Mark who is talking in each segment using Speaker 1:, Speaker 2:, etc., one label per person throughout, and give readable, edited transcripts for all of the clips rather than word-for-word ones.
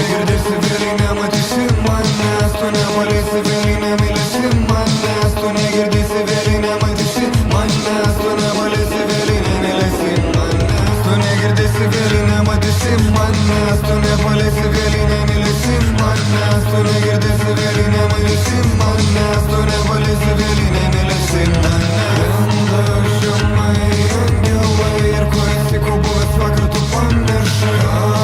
Speaker 1: negirdėsi vėliai, nematysi manęs, tu nepaleisi vėliai, nemylėsi manęs, tu negirdėsi vėliai, nematysi manęs, tu nepaleisi vėliai, nemylėsi manęs, tu negirdėsi vėliai, nematysi manęs, tu nepaleisi vėliai, nemylėsi manęs, tu negirdėsi vėliai, nemylėsi manęs, tu nepaleisi vėliai, nemylėsi manęs. Lenda žemai angelai ir ko esi, ko buvęs vakar tu pamiršai.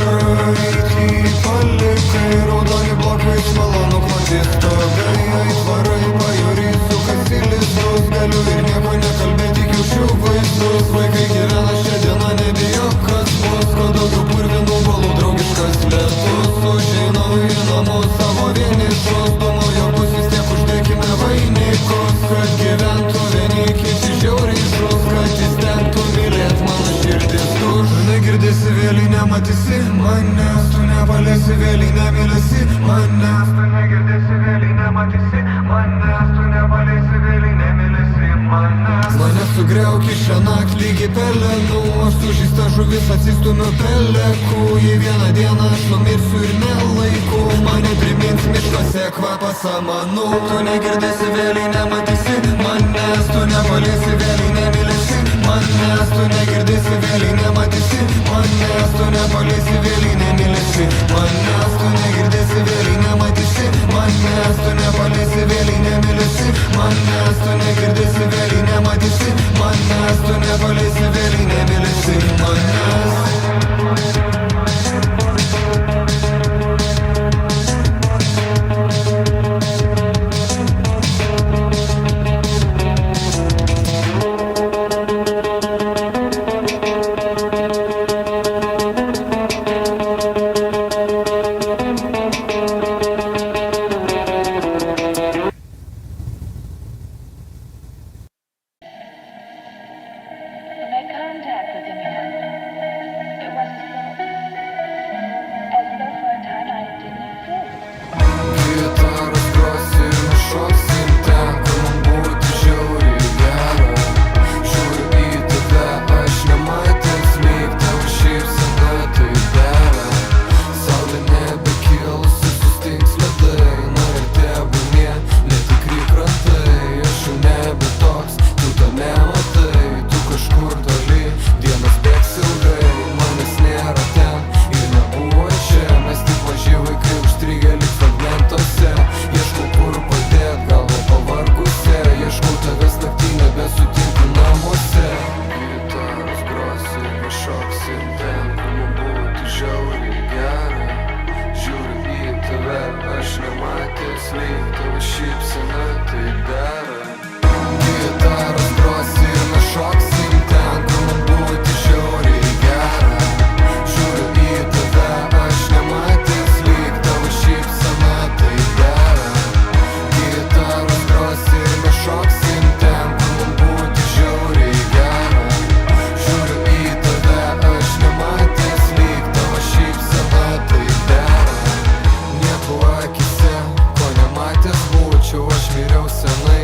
Speaker 1: Praeitį palikai, raudoni blokai iš malonų klotės stogai, aitvarai pajūry sukasi lizdus, galiu ir nieko nekalbėti, kiaušiu vaizdus. Vaikai gyvena šią dieną, nebijo kas bus, ko daugiau purvinų balų, draugiškas lietus. Užeina į namus savo vienišus, domojo bus vis tiek uždėkime vainikus, kad gyventų vieni kiti žiauriai žus, kad įstengtų mylėt mano širdis duš. Tu negirdėsi vėliai, nematysi manęs, tu nepaleisi vėliai, nemylėsi manęs, tu negirdėsi vėliai, nematysi manęs, tu nepaleisi vėliai, nemylėsi manęs. Mane sugriauki šią naktį lygi pelenų, aš sužeista žuvis atsistumiu pelekų. Į vieną dieną aš numirsiu ir nelaiku, mane primins miškose kvapas samanų. Tu negirdėsi vėliai, nematysi manęs, tu nepaleisi vėliai, nemylėsi manęs, tu negirdėsi vėliai, nematysi manęs, tu nepaleisi vėliai, nemylėsi manęs, tu negirdėsi vėliai, nematysi manęs, tu nepaleisi vėliai, nemylėsi manęs, tu negirdėsi vėliai, nematysi manęs, tu nepaleisi vėliai, nemylėsi manęs. Senai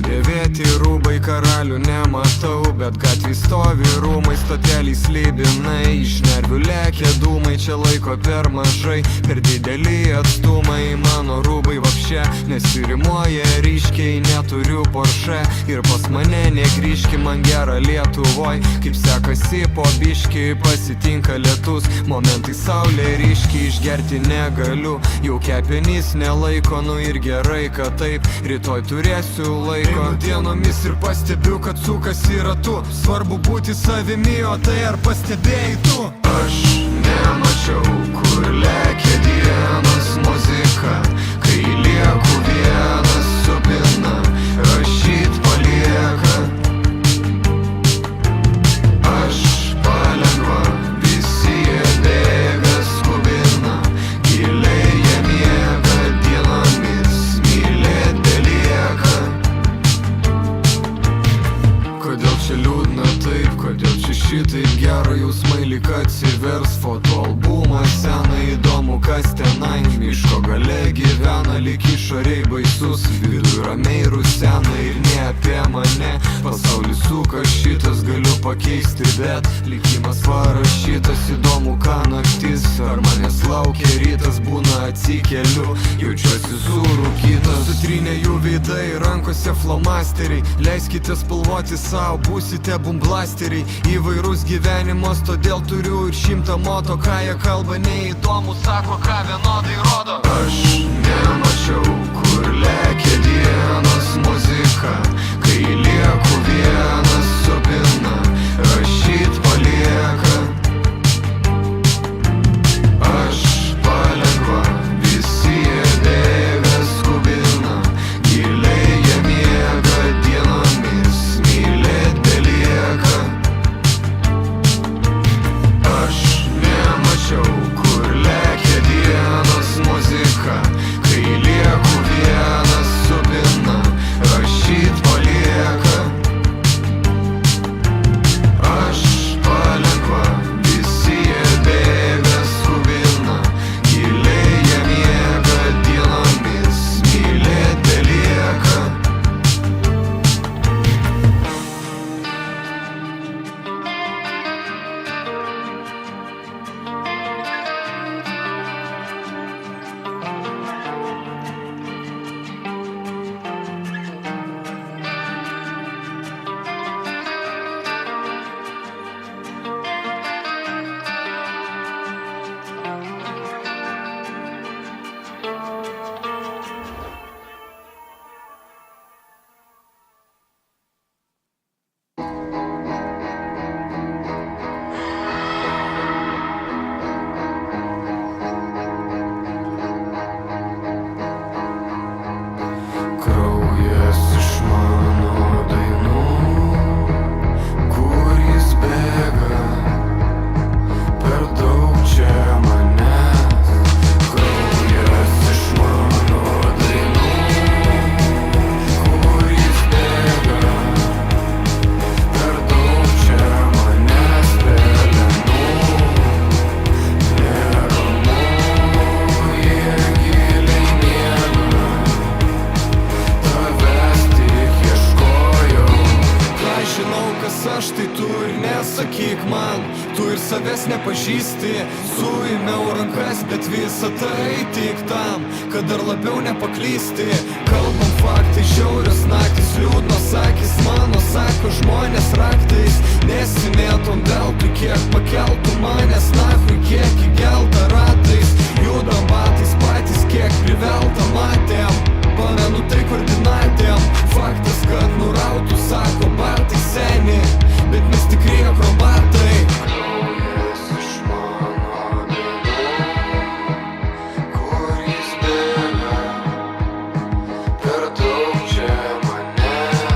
Speaker 1: Sudėvėti rūbai karalių nematau, bet gatvėj stovi rūmai, stoteliai slibinai, iš nervių lekia dūmai, čia laiko per mažai, per dideli atstumai, mano rūbai vapšė nesirimuoja ryškiai, neturiu Porsche ir pas mane negrįžki, man gera Lietuvoj, kaip sekasi po biški, pasitinka lietus, momentai saulė ryškiai, išgerti negaliu, jau kepenys nelaiko, nu ir gerai, kad taip, rytoj turėsiu laiko. Einu dienomis ir pastebiu, kad sukasi ratu, svarbu būti savimi, o tai ar pastebėjai tu? Aš nemačiau, kur lekia dienos muzika, kai lieku vienas supina, rašyt palieka. Aš palengva, visi jie bėga, skubina, giliai jie miega, dienomis mylėt belieka. Kodėl čia liūdna taip, kodėl čia šitaip gera, jausmai lyg atsivers fotoalbumą seną, įdomu kas tenai, miško gale gyvena, lyg išoriai baisus, viduj ramiai rusena ir ne apie mane, pasaulis suka šitas, galiu pakeisti, bet likimas parašytas, įdomu ką naktis, ar manęs laukia rytas, būna atsikeliu, jaučiuosi surūkytas, sutrynė jų veidai, rankose flomasteriai, leiskite spalvoti savo, būsite bumblasteriai, įvairūs gyvenimas, todėl turiu ir 100 moto, ką jie kalba neįdomu, sako ką vienodai rodo. Aš nemačiau, kur lekia dienos muzika, kai lieku vienas supina, rašyt palieka. Aš palengva, visi jie bėga, skubina, giliai jie miega, dienomis mylėt belieka. Aš nemačiau, kur lekia dienos muzika, kai lieku vienas supina, rašyt palieka. Aš palengva, visi jie bėga, skubina, giliai jie miega, dienomis mylėt belieka. Kraujas iš mano dainų, kur jis bėga, per daug čia manęs. Kraujas iš mano dainų, kur jis bėga, per daug čia manęs, pelenų. Neramu, jie giliai miega, tavęs tik ieškojau. Ką žinau, kas aš, tai tu ir nesakyk man, tu ir savęs nepažįsti, suėmiau rankas, bet visa tai tik tam, kad dar labiau nepaklysti. Kalbam faktai, žiaurios naktis, liūdnos akys, mano sako žmonės raktais, nesimėtom veltui, kiek pakeltų manęs nachui, kiek įgelta ratais, judam batais patys, kiek privelta matėm, pamenu tai koordinatėm, faktas, kad nurautų, sako batai seni, bet mes tikri akrobatai. Kraujas iš mano dienų, kur jis bėga, per daug čia manęs.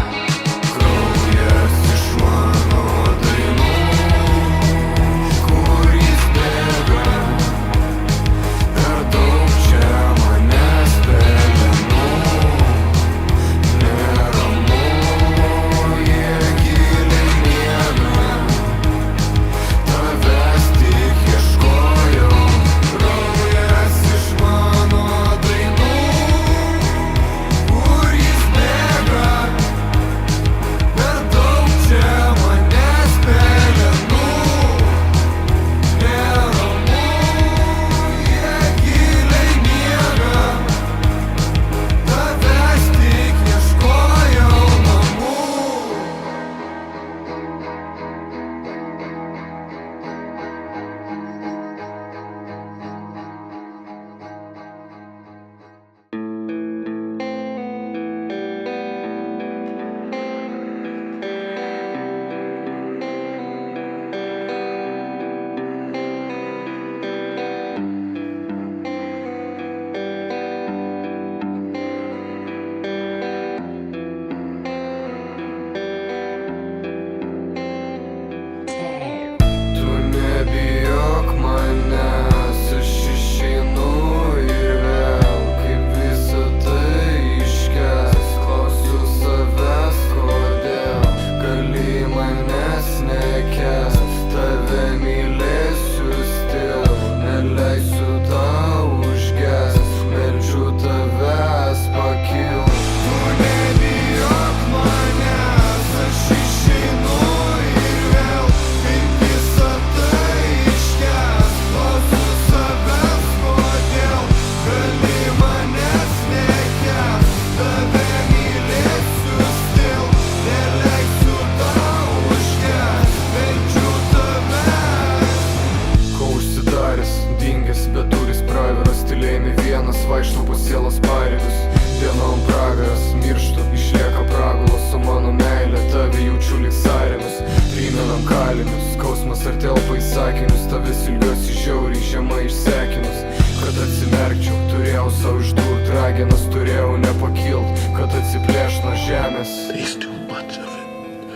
Speaker 1: akinius. Skausmas ar telpa į sakinius, tavęs ilgiuosi žiauriai žemai išsekinus. Kad atsimerkčiau, turėjau savo išdurt ragenas, turėjau nepakilt, kad atsiplėš nuo žemės.
Speaker 2: There's too much of it.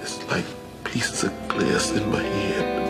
Speaker 2: It's like pieces of glass in my head.